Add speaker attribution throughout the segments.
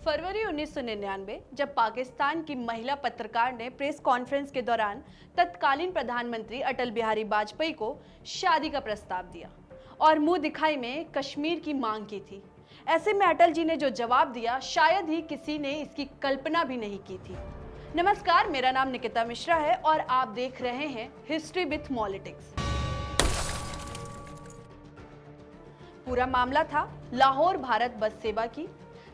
Speaker 1: फरवरी 1999 जब पाकिस्तान की महिला पत्रकार ने प्रेस कॉन्फ्रेंस के दौरान तत्कालीन प्रधानमंत्री अटल बिहारी वाजपेयी को शादी का प्रस्ताव दिया और मुंह दिखाई में कश्मीर की मांग की थी। ऐसे में अटल जी ने जो जवाब दिया, शायद ही किसी ने इसकी कल्पना भी नहीं की थी। नमस्कार, मेरा नाम निकिता मिश्रा है और आप देख रहे हैं हिस्ट्री विथ मॉलिटिक्स। पूरा मामला था लाहौर भारत बस सेवा की,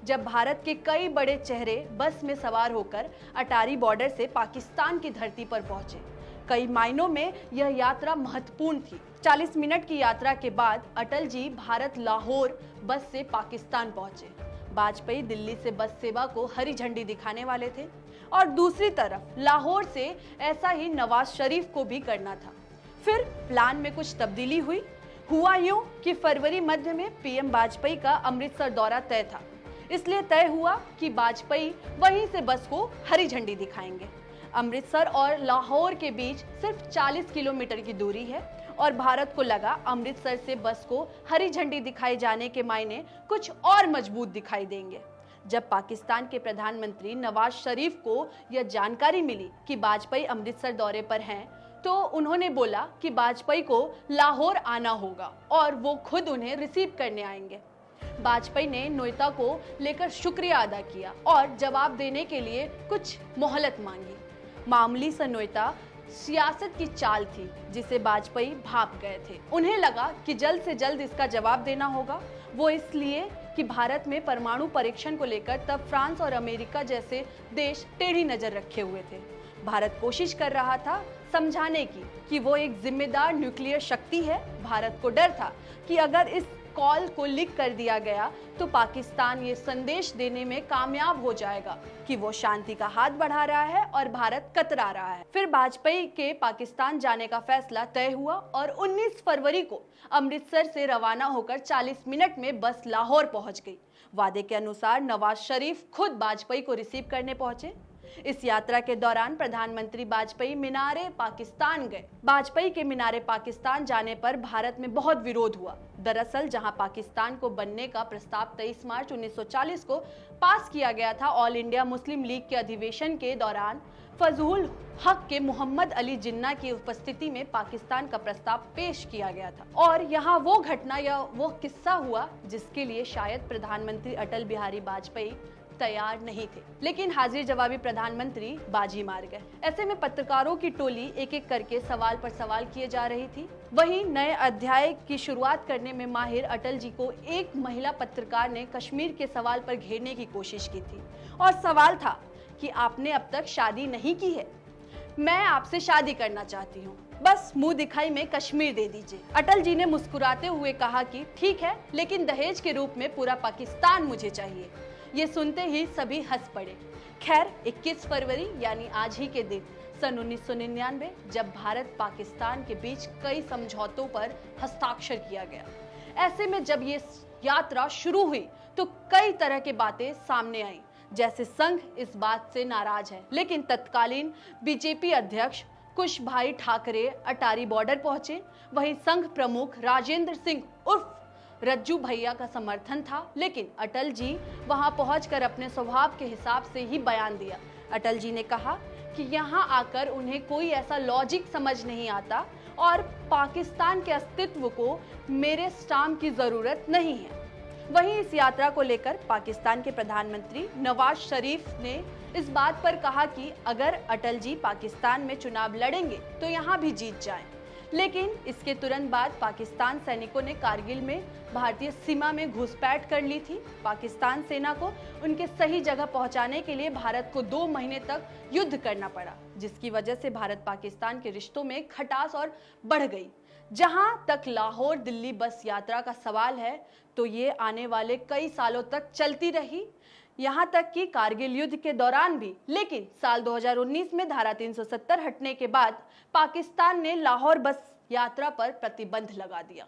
Speaker 1: जब भारत के कई बड़े चेहरे बस में सवार होकर अटारी बॉर्डर से पाकिस्तान की धरती पर पहुंचे। कई मायनों में यह यात्रा महत्वपूर्ण थी। 40 मिनट की यात्रा के बाद अटल जी भारत लाहौर बस से पाकिस्तान पहुंचे। वाजपेयी दिल्ली से बस सेवा को हरी झंडी दिखाने वाले थे और दूसरी तरफ लाहौर से ऐसा ही नवाज शरीफ को भी करना था। फिर प्लान में कुछ तब्दीली हुआ यूं कि फरवरी मध्य में पीएम वाजपेयी का अमृतसर दौरा तय था। इसलिए तय हुआ कि वाजपेयी वहीं से बस को हरी झंडी दिखाएंगे। अमृतसर और लाहौर के बीच सिर्फ 40 किलोमीटर की दूरी है और भारत को लगा अमृतसर से बस को हरी झंडी दिखाए जाने के मायने कुछ और मजबूत दिखाई देंगे। जब पाकिस्तान के प्रधानमंत्री नवाज शरीफ को यह जानकारी मिली कि वाजपेयी अमृतसर दौरे पर हैं, तो उन्होंने बोला कि वाजपेयी को लाहौर आना होगा और वो खुद उन्हें रिसीव करने आएंगे। वाजपेयी ने नोएटा को लेकर शुक्रिया अदा किया और जवाब देने के लिए कुछ मोहलत मांगी। मामूली सा नोएटा सियासत की चाल थी जिसे वाजपेयी भाप गए थे। उन्हें लगा कि जल्द से जल्द इसका जवाब देना होगा। वो इसलिए कि भारत में परमाणु परीक्षण को लेकर तब फ्रांस और अमेरिका जैसे देश टेढ़ी नजर रखे हुए थे। भारत कोशिश कर रहा था समझाने की कि वो एक जिम्मेदार न्यूक्लियर शक्ति है। भारत को डर था कि अगर इस कॉल को लीक कर दिया गया तो पाकिस्तान ये संदेश देने में कामयाब हो जाएगा कि वो शांति का हाथ बढ़ा रहा है और भारत कतरा रहा है। फिर वाजपेयी के पाकिस्तान जाने का फैसला तय हुआ और 19 फरवरी को अमृतसर से रवाना होकर 40 मिनट में बस लाहौर पहुंच गई। वादे के अनुसार नवाज शरीफ खुद वाजपेयी को रिसीव करने पहुंचे। इस यात्रा के दौरान प्रधानमंत्री वाजपेयी मीनारे पाकिस्तान गए। वाजपेयी के मीनारे पाकिस्तान जाने पर भारत में बहुत विरोध हुआ। दरअसल जहां पाकिस्तान को बनने का प्रस्ताव 23 मार्च 1940 को पास किया गया था, ऑल इंडिया मुस्लिम लीग के अधिवेशन के दौरान फजलुल हक के मोहम्मद अली जिन्ना की उपस्थिति में पाकिस्तान का प्रस्ताव पेश किया गया था। और यहाँ वो घटना या वो किस्सा हुआ जिसके लिए शायद प्रधानमंत्री अटल बिहारी वाजपेयी तैयार नहीं थे, लेकिन हाजिर जवाबी प्रधानमंत्री बाजी मार गए। ऐसे में पत्रकारों की टोली एक एक करके सवाल पर सवाल किए जा रही थी। वहीं नए अध्याय की शुरुआत करने में माहिर अटल जी को एक महिला पत्रकार ने कश्मीर के सवाल पर घेरने की कोशिश की थी और सवाल था कि आपने अब तक शादी नहीं की है, मैं आपसे शादी करना चाहती हूँ, बस मुंह दिखाई में कश्मीर दे दीजिए। अटल जी ने मुस्कुराते हुए कहा कि ठीक है, लेकिन दहेज के रूप में पूरा पाकिस्तान मुझे चाहिए। ये सुनते ही सभी हंस पड़े। खैर 21 फरवरी यानी आज ही के दिन सन 1999 जब भारत पाकिस्तान के बीच कई समझौतों पर हस्ताक्षर किया गया। ऐसे में जब ये यात्रा शुरू हुई तो कई तरह की बातें सामने आई, जैसे संघ इस बात से नाराज है, लेकिन तत्कालीन बीजेपी अध्यक्ष कुशभाई ठाकरे अटारी बॉर्डर पहुंचे। वहीं संघ प्रमुख राजेंद्र सिंह उर्फ रज्जू भैया का समर्थन था, लेकिन अटल जी वहां पहुंचकर अपने स्वभाव के हिसाब से ही बयान दिया। अटल जी ने कहा कि यहां आकर उन्हें कोई ऐसा लॉजिक समझ नहीं आता और पाकिस्तान के अस्तित्व को मेरे स्टाम्प की जरूरत नहीं है। वहीं इस यात्रा को लेकर पाकिस्तान के प्रधानमंत्री नवाज शरीफ ने इस बात पर कहा कि अगर अटल जी पाकिस्तान में चुनाव लड़ेंगे तो यहां भी जीत जाएं। लेकिन इसके तुरंत बाद पाकिस्तान सैनिकों ने कारगिल में भारतीय सीमा में घुसपैठ कर ली थी। पाकिस्तान सेना को उनके सही जगह पहुंचाने के लिए भारत को 2 महीने तक युद्ध करना पड़ा, जिसकी वजह से भारत पाकिस्तान के रिश्तों में खटास और बढ़ गई। जहां तक लाहौर दिल्ली बस यात्रा का सवाल है तो ये आने वाले कई सालों तक चलती रही, यहां तक कि कारगिल युद्ध के दौरान भी। लेकिन साल 2019 में धारा 370 हटने के बाद पाकिस्तान ने लाहौर बस यात्रा पर प्रतिबंध लगा दिया।